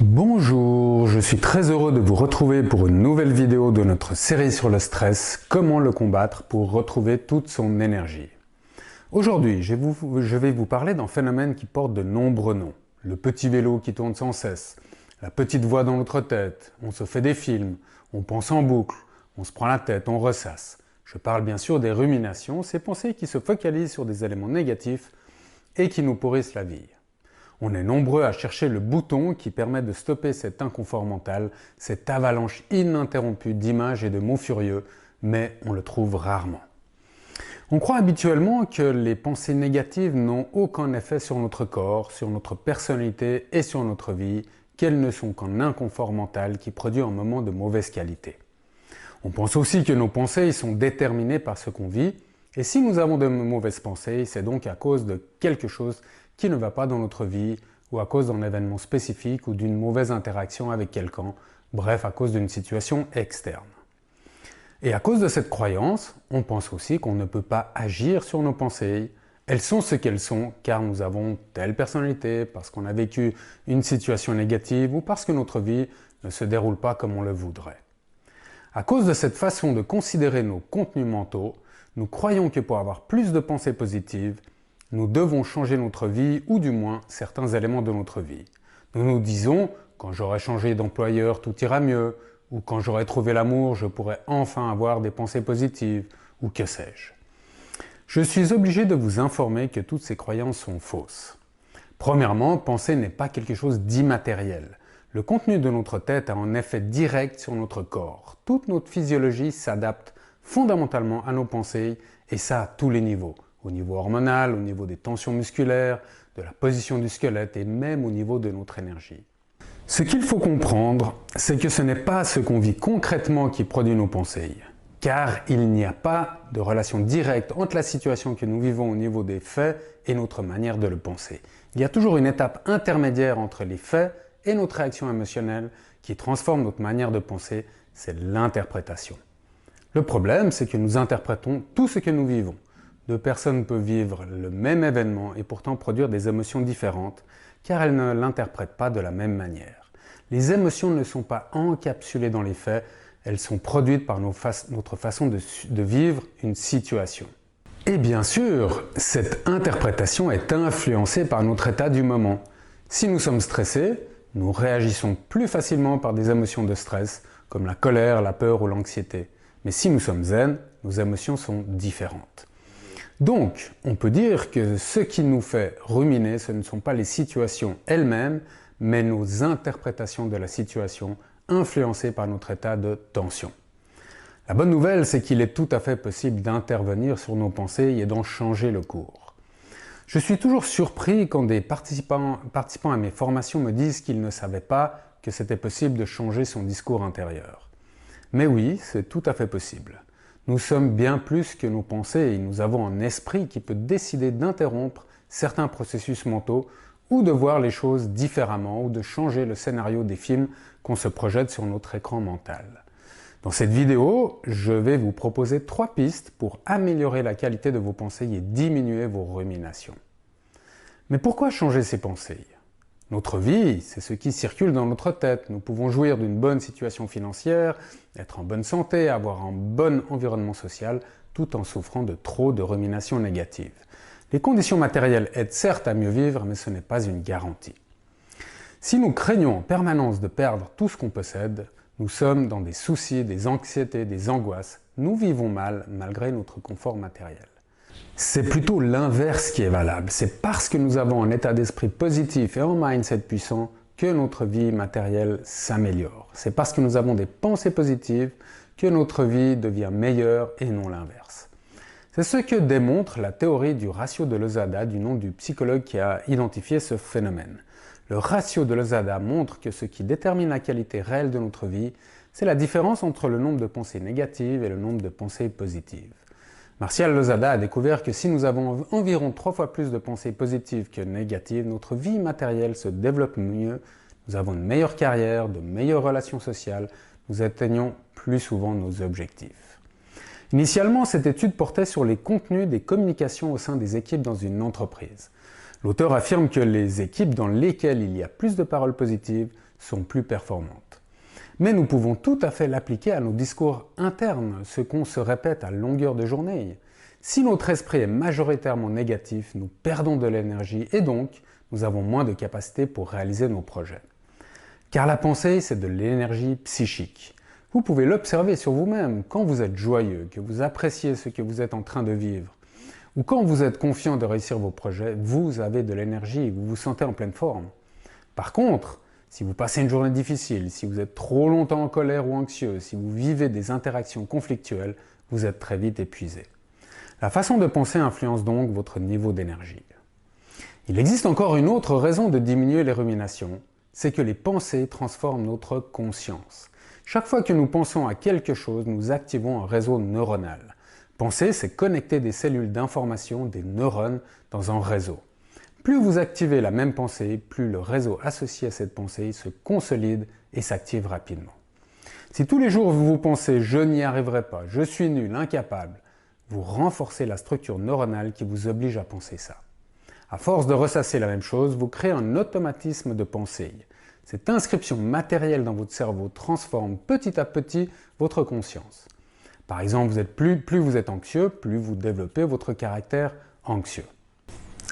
Bonjour, je suis très heureux de vous retrouver pour une nouvelle vidéo de notre série sur le stress, comment le combattre pour retrouver toute son énergie. Aujourd'hui, je vais vous parler d'un phénomène qui porte de nombreux noms. Le petit vélo qui tourne sans cesse, la petite voix dans notre tête, on se fait des films, on pense en boucle, on se prend la tête, on ressasse. Je parle bien sûr des ruminations, ces pensées qui se focalisent sur des éléments négatifs et qui nous pourrissent la vie. On est nombreux à chercher le bouton qui permet de stopper cet inconfort mental, cette avalanche ininterrompue d'images et de mots furieux, mais on le trouve rarement. On croit habituellement que les pensées négatives n'ont aucun effet sur notre corps, sur notre personnalité et sur notre vie, qu'elles ne sont qu'un inconfort mental qui produit un moment de mauvaise qualité. On pense aussi que nos pensées sont déterminées par ce qu'on vit, et si nous avons de mauvaises pensées, c'est donc à cause de quelque chose qui ne va pas dans notre vie, ou à cause d'un événement spécifique ou d'une mauvaise interaction avec quelqu'un, bref, à cause d'une situation externe. Et à cause de cette croyance, on pense aussi qu'on ne peut pas agir sur nos pensées. Elles sont ce qu'elles sont car nous avons telle personnalité, parce qu'on a vécu une situation négative ou parce que notre vie ne se déroule pas comme on le voudrait. À cause de cette façon de considérer nos contenus mentaux, nous croyons que pour avoir plus de pensées positives, nous devons changer notre vie ou du moins certains éléments de notre vie. Nous nous disons « quand j'aurai changé d'employeur, tout ira mieux » ou « quand j'aurai trouvé l'amour, je pourrai enfin avoir des pensées positives » ou que sais-je. Je suis obligé de vous informer que toutes ces croyances sont fausses. Premièrement, penser n'est pas quelque chose d'immatériel. Le contenu de notre tête a un effet direct sur notre corps. Toute notre physiologie s'adapte fondamentalement à nos pensées et ça à tous les niveaux. Au niveau hormonal, au niveau des tensions musculaires, de la position du squelette et même au niveau de notre énergie. Ce qu'il faut comprendre, c'est que ce n'est pas ce qu'on vit concrètement qui produit nos pensées, car il n'y a pas de relation directe entre la situation que nous vivons au niveau des faits et notre manière de le penser. Il y a toujours une étape intermédiaire entre les faits et notre réaction émotionnelle qui transforme notre manière de penser, c'est l'interprétation. Le problème, c'est que nous interprétons tout ce que nous vivons. Deux personnes peuvent vivre le même événement et pourtant produire des émotions différentes, car elles ne l'interprètent pas de la même manière. Les émotions ne sont pas encapsulées dans les faits, elles sont produites par notre façon de vivre une situation. Et bien sûr, cette interprétation est influencée par notre état du moment. Si nous sommes stressés, nous réagissons plus facilement par des émotions de stress, comme la colère, la peur ou l'anxiété. Mais si nous sommes zen, nos émotions sont différentes. Donc, on peut dire que ce qui nous fait ruminer, ce ne sont pas les situations elles-mêmes, mais nos interprétations de la situation influencées par notre état de tension. La bonne nouvelle, c'est qu'il est tout à fait possible d'intervenir sur nos pensées et d'en changer le cours. Je suis toujours surpris quand des participants à mes formations me disent qu'ils ne savaient pas que c'était possible de changer son discours intérieur. Mais oui, c'est tout à fait possible. Nous sommes bien plus que nos pensées et nous avons un esprit qui peut décider d'interrompre certains processus mentaux ou de voir les choses différemment ou de changer le scénario des films qu'on se projette sur notre écran mental. Dans cette vidéo, je vais vous proposer 3 pistes pour améliorer la qualité de vos pensées et diminuer vos ruminations. Mais pourquoi changer ses pensées ? Notre vie, c'est ce qui circule dans notre tête. Nous pouvons jouir d'une bonne situation financière, être en bonne santé, avoir un bon environnement social, tout en souffrant de trop de ruminations négatives. Les conditions matérielles aident certes à mieux vivre, mais ce n'est pas une garantie. Si nous craignons en permanence de perdre tout ce qu'on possède, nous sommes dans des soucis, des anxiétés, des angoisses. Nous vivons mal malgré notre confort matériel. C'est plutôt l'inverse qui est valable. C'est parce que nous avons un état d'esprit positif et un mindset puissant que notre vie matérielle s'améliore. C'est parce que nous avons des pensées positives que notre vie devient meilleure et non l'inverse. C'est ce que démontre la théorie du ratio de Lozada, du nom du psychologue qui a identifié ce phénomène. Le ratio de Lozada montre que ce qui détermine la qualité réelle de notre vie, c'est la différence entre le nombre de pensées négatives et le nombre de pensées positives. Martial Lozada a découvert que si nous avons environ 3 fois plus de pensées positives que négatives, notre vie matérielle se développe mieux, nous avons une meilleure carrière, de meilleures relations sociales, nous atteignons plus souvent nos objectifs. Initialement, cette étude portait sur les contenus des communications au sein des équipes dans une entreprise. L'auteur affirme que les équipes dans lesquelles il y a plus de paroles positives sont plus performantes. Mais nous pouvons tout à fait l'appliquer à nos discours internes, ce qu'on se répète à longueur de journée. Si notre esprit est majoritairement négatif, nous perdons de l'énergie et donc nous avons moins de capacité pour réaliser nos projets. Car la pensée, c'est de l'énergie psychique. Vous pouvez l'observer sur vous-même quand vous êtes joyeux, que vous appréciez ce que vous êtes en train de vivre, ou quand vous êtes confiant de réussir vos projets, vous avez de l'énergie, vous vous sentez en pleine forme. Par contre, si vous passez une journée difficile, si vous êtes trop longtemps en colère ou anxieux, si vous vivez des interactions conflictuelles, vous êtes très vite épuisé. La façon de penser influence donc votre niveau d'énergie. Il existe encore une autre raison de diminuer les ruminations, c'est que les pensées transforment notre conscience. Chaque fois que nous pensons à quelque chose, nous activons un réseau neuronal. Penser, c'est connecter des cellules d'information, des neurones, dans un réseau. Plus vous activez la même pensée, plus le réseau associé à cette pensée se consolide et s'active rapidement. Si tous les jours vous pensez « je n'y arriverai pas »,« je suis nul »,« incapable », vous renforcez la structure neuronale qui vous oblige à penser ça. À force de ressasser la même chose, vous créez un automatisme de pensée. Cette inscription matérielle dans votre cerveau transforme petit à petit votre conscience. Par exemple, plus vous êtes anxieux, plus vous développez votre caractère anxieux.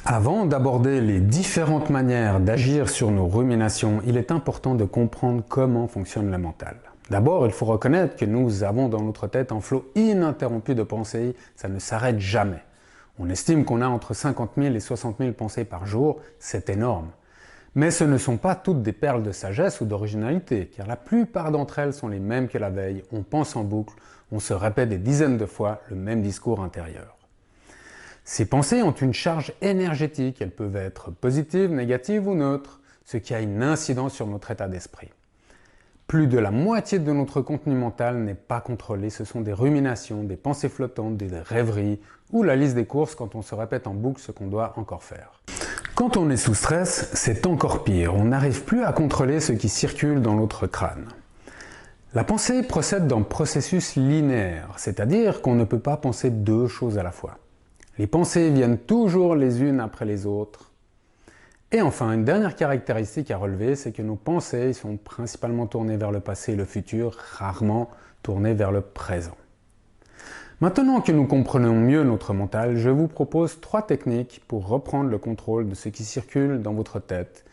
Avant d'aborder les différentes manières d'agir sur nos ruminations, il est important de comprendre comment fonctionne le mental. D'abord, il faut reconnaître que nous avons dans notre tête un flot ininterrompu de pensées, ça ne s'arrête jamais. On estime qu'on a entre 50 000 et 60 000 pensées par jour, c'est énorme. Mais ce ne sont pas toutes des perles de sagesse ou d'originalité, car la plupart d'entre elles sont les mêmes que la veille, on pense en boucle, on se répète des dizaines de fois le même discours intérieur. Ces pensées ont une charge énergétique, elles peuvent être positives, négatives ou neutres, ce qui a une incidence sur notre état d'esprit. Plus de la moitié de notre contenu mental n'est pas contrôlé, ce sont des ruminations, des pensées flottantes, des rêveries ou la liste des courses quand on se répète en boucle ce qu'on doit encore faire. Quand on est sous stress, c'est encore pire, on n'arrive plus à contrôler ce qui circule dans notre crâne. La pensée procède d'un processus linéaire, c'est-à-dire qu'on ne peut pas penser deux choses à la fois. Les pensées viennent toujours les unes après les autres. Et enfin, une dernière caractéristique à relever, c'est que nos pensées sont principalement tournées vers le passé et le futur, rarement tournées vers le présent. Maintenant que nous comprenons mieux notre mental, je vous propose 3 techniques pour reprendre le contrôle de ce qui circule dans votre tête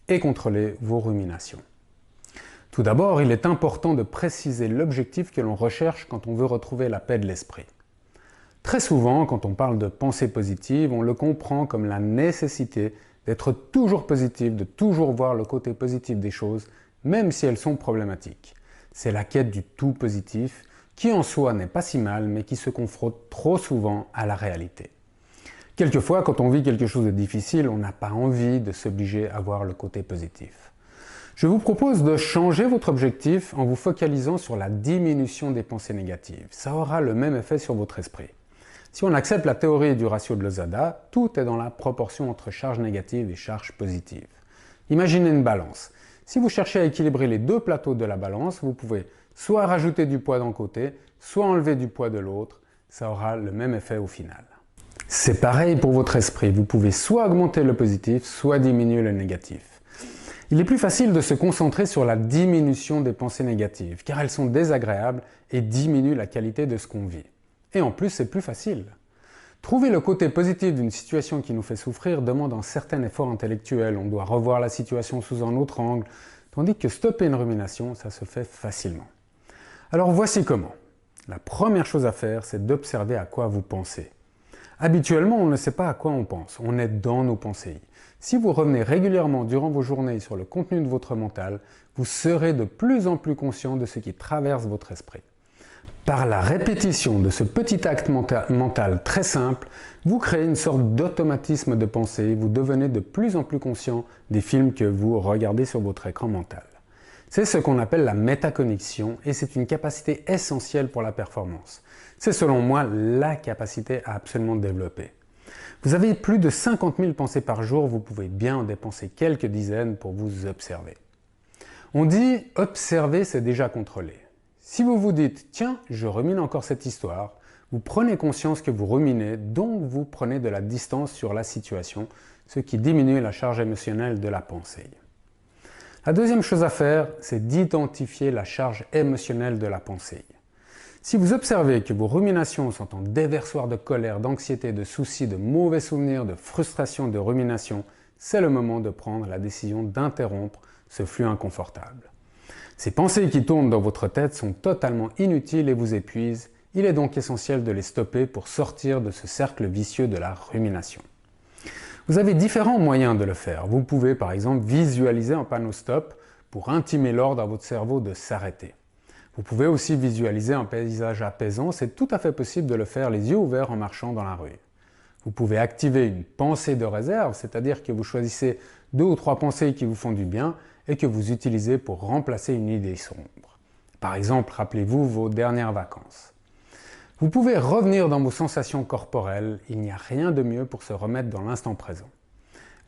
et contrôler vos ruminations. Tout d'abord, il est important de préciser l'objectif que l'on recherche quand on veut retrouver la paix de l'esprit. Très souvent, quand on parle de pensée positive, on le comprend comme la nécessité d'être toujours positif, de toujours voir le côté positif des choses, même si elles sont problématiques. C'est la quête du tout positif, qui en soi n'est pas si mal, mais qui se confronte trop souvent à la réalité. Quelquefois, quand on vit quelque chose de difficile, on n'a pas envie de s'obliger à voir le côté positif. Je vous propose de changer votre objectif en vous focalisant sur la diminution des pensées négatives. Ça aura le même effet sur votre esprit. Si on accepte la théorie du ratio de Lozada, tout est dans la proportion entre charge négative et charge positive. Imaginez une balance. Si vous cherchez à équilibrer les deux plateaux de la balance, vous pouvez soit rajouter du poids d'un côté, soit enlever du poids de l'autre. Ça aura le même effet au final. C'est pareil pour votre esprit. Vous pouvez soit augmenter le positif, soit diminuer le négatif. Il est plus facile de se concentrer sur la diminution des pensées négatives, car elles sont désagréables et diminuent la qualité de ce qu'on vit. Et en plus, c'est plus facile. Trouver le côté positif d'une situation qui nous fait souffrir demande un certain effort intellectuel. On doit revoir la situation sous un autre angle, tandis que stopper une rumination, ça se fait facilement. Alors voici comment. La première chose à faire, c'est d'observer à quoi vous pensez. Habituellement, on ne sait pas à quoi on pense, on est dans nos pensées. Si vous revenez régulièrement durant vos journées sur le contenu de votre mental, vous serez de plus en plus conscient de ce qui traverse votre esprit. Par la répétition de ce petit acte mental très simple, vous créez une sorte d'automatisme de pensée, vous devenez de plus en plus conscient des films que vous regardez sur votre écran mental. C'est ce qu'on appelle la métaconnexion et c'est une capacité essentielle pour la performance. C'est selon moi la capacité à absolument développer. Vous avez plus de 50 000 pensées par jour, vous pouvez bien en dépenser quelques dizaines pour vous observer. On dit « observer, c'est déjà contrôler ». Si vous vous dites « tiens, je rumine encore cette histoire », vous prenez conscience que vous ruminez, donc vous prenez de la distance sur la situation, ce qui diminue la charge émotionnelle de la pensée. La deuxième chose à faire, c'est d'identifier la charge émotionnelle de la pensée. Si vous observez que vos ruminations sont en déversoir de colère, d'anxiété, de soucis, de mauvais souvenirs, de frustration, de rumination, c'est le moment de prendre la décision d'interrompre ce flux inconfortable. Ces pensées qui tournent dans votre tête sont totalement inutiles et vous épuisent. Il est donc essentiel de les stopper pour sortir de ce cercle vicieux de la rumination. Vous avez différents moyens de le faire. Vous pouvez par exemple visualiser un panneau stop pour intimer l'ordre à votre cerveau de s'arrêter. Vous pouvez aussi visualiser un paysage apaisant, c'est tout à fait possible de le faire les yeux ouverts en marchant dans la rue. Vous pouvez activer une pensée de réserve, c'est-à-dire que vous choisissez 2 ou 3 pensées qui vous font du bien et que vous utilisez pour remplacer une idée sombre. Par exemple, rappelez-vous vos dernières vacances. Vous pouvez revenir dans vos sensations corporelles, il n'y a rien de mieux pour se remettre dans l'instant présent.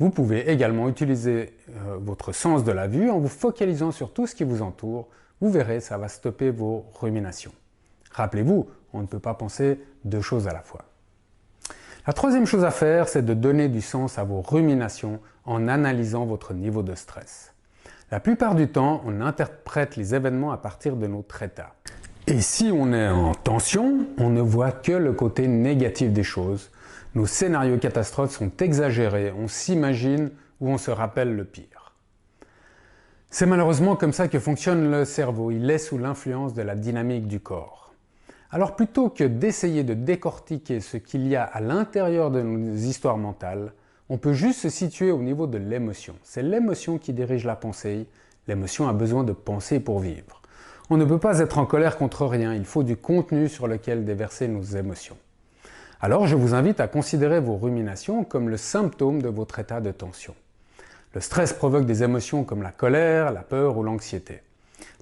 Vous pouvez également utiliser votre sens de la vue en vous focalisant sur tout ce qui vous entoure. Vous verrez, ça va stopper vos ruminations. Rappelez-vous, on ne peut pas penser 2 choses à la fois. La troisième chose à faire, c'est de donner du sens à vos ruminations en analysant votre niveau de stress. La plupart du temps, on interprète les événements à partir de notre état. Et si on est en tension, on ne voit que le côté négatif des choses. Nos scénarios catastrophes sont exagérés, on s'imagine ou on se rappelle le pire. C'est malheureusement comme ça que fonctionne le cerveau, il est sous l'influence de la dynamique du corps. Alors plutôt que d'essayer de décortiquer ce qu'il y a à l'intérieur de nos histoires mentales, on peut juste se situer au niveau de l'émotion. C'est l'émotion qui dirige la pensée, l'émotion a besoin de penser pour vivre. On ne peut pas être en colère contre rien, il faut du contenu sur lequel déverser nos émotions. Alors je vous invite à considérer vos ruminations comme le symptôme de votre état de tension. Le stress provoque des émotions comme la colère, la peur ou l'anxiété.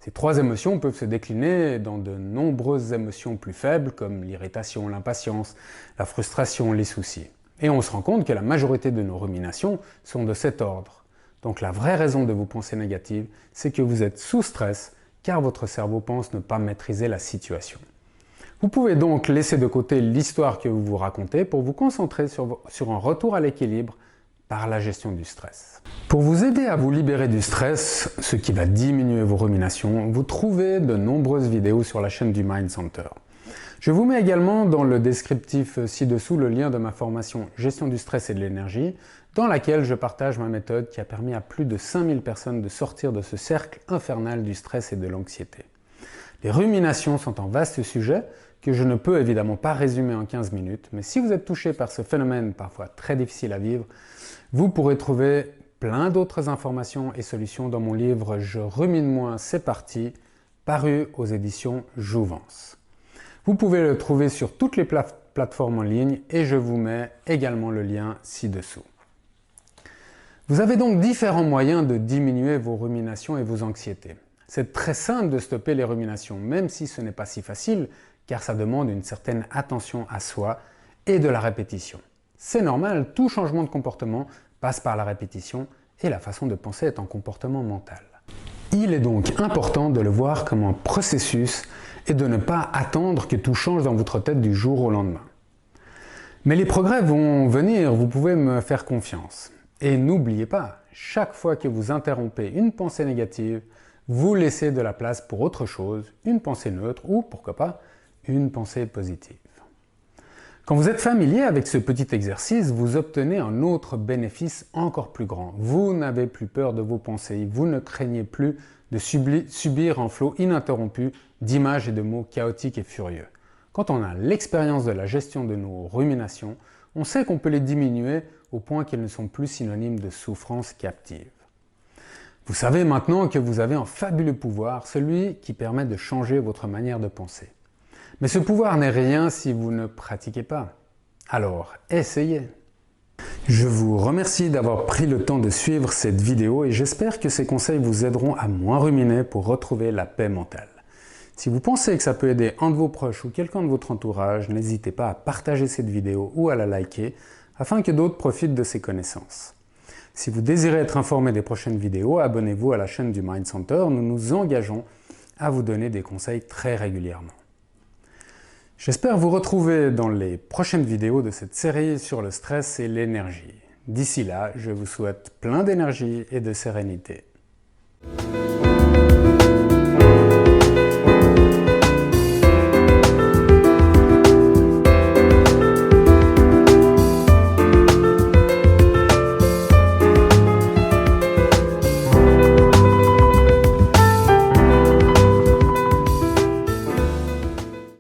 Ces 3 émotions peuvent se décliner dans de nombreuses émotions plus faibles comme l'irritation, l'impatience, la frustration, les soucis. Et on se rend compte que la majorité de nos ruminations sont de cet ordre. Donc la vraie raison de vos pensées négatives, c'est que vous êtes sous stress car votre cerveau pense ne pas maîtriser la situation. Vous pouvez donc laisser de côté l'histoire que vous vous racontez pour vous concentrer sur un retour à l'équilibre par la gestion du stress. Pour vous aider à vous libérer du stress, ce qui va diminuer vos ruminations, vous trouvez de nombreuses vidéos sur la chaîne du Mind Center. Je vous mets également dans le descriptif ci-dessous le lien de ma formation Gestion du stress et de l'énergie, dans laquelle je partage ma méthode qui a permis à plus de 5000 personnes de sortir de ce cercle infernal du stress et de l'anxiété. Les ruminations sont un vaste sujet que je ne peux évidemment pas résumer en 15 minutes, mais si vous êtes touché par ce phénomène parfois très difficile à vivre, vous pourrez trouver plein d'autres informations et solutions dans mon livre « Je rumine moins, c'est parti » paru aux éditions Jouvence. Vous pouvez le trouver sur toutes les plateformes en ligne et je vous mets également le lien ci-dessous. Vous avez donc différents moyens de diminuer vos ruminations et vos anxiétés. C'est très simple de stopper les ruminations, même si ce n'est pas si facile, car ça demande une certaine attention à soi et de la répétition. C'est normal, tout changement de comportement passe par la répétition et la façon de penser est un comportement mental. Il est donc important de le voir comme un processus et de ne pas attendre que tout change dans votre tête du jour au lendemain. Mais les progrès vont venir, vous pouvez me faire confiance. Et n'oubliez pas, chaque fois que vous interrompez une pensée négative, vous laissez de la place pour autre chose, une pensée neutre ou, pourquoi pas, une pensée positive. Quand vous êtes familier avec ce petit exercice, vous obtenez un autre bénéfice encore plus grand. Vous n'avez plus peur de vos pensées, vous ne craignez plus de subir un flot ininterrompu d'images et de mots chaotiques et furieux. Quand on a l'expérience de la gestion de nos ruminations, on sait qu'on peut les diminuer au point qu'elles ne sont plus synonymes de souffrance captive. Vous savez maintenant que vous avez un fabuleux pouvoir, celui qui permet de changer votre manière de penser. Mais ce pouvoir n'est rien si vous ne pratiquez pas. Alors, essayez! Je vous remercie d'avoir pris le temps de suivre cette vidéo et j'espère que ces conseils vous aideront à moins ruminer pour retrouver la paix mentale. Si vous pensez que ça peut aider un de vos proches ou quelqu'un de votre entourage, n'hésitez pas à partager cette vidéo ou à la liker afin que d'autres profitent de ces connaissances. Si vous désirez être informé des prochaines vidéos, abonnez-vous à la chaîne du Mind Center. Nous nous engageons à vous donner des conseils très régulièrement. J'espère vous retrouver dans les prochaines vidéos de cette série sur le stress et l'énergie. D'ici là, je vous souhaite plein d'énergie et de sérénité. bientôt.